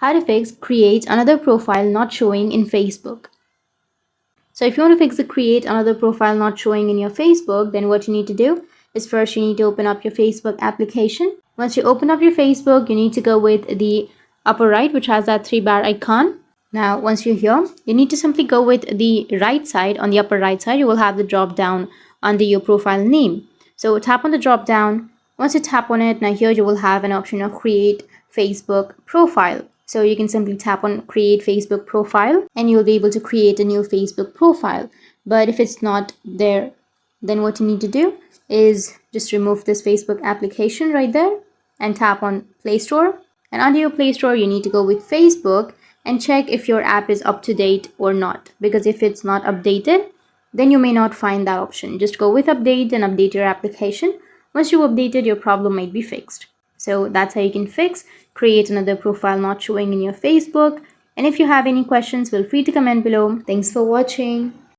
how to fix create another profile not showing in Facebook. So if you want to fix the create another profile not showing in your Facebook, then what you need to do is first you need to open up your Facebook application. Once you open up your Facebook, you need to go with the upper right, which has that 3-bar icon. Now, once you're here, you need to simply go with the right side. On the upper right side, you will have the drop down under your profile name. So tap on the drop down. Once you tap on it, now here you will have an option of create Facebook profile. So you can simply tap on create Facebook profile and you'll be able to create a new Facebook profile. But if it's not there, then what you need to do is just remove this Facebook application right there and tap on Play Store. And under your Play Store, you need to go with Facebook and check if your app is up to date or not. Because if it's not updated, then you may not find that option. Just go with update and update your application. Once you update it, your problem might be fixed. So that's how you can fix create another profile not showing in your Facebook. And if you have any questions, feel free to comment below. Thanks for watching.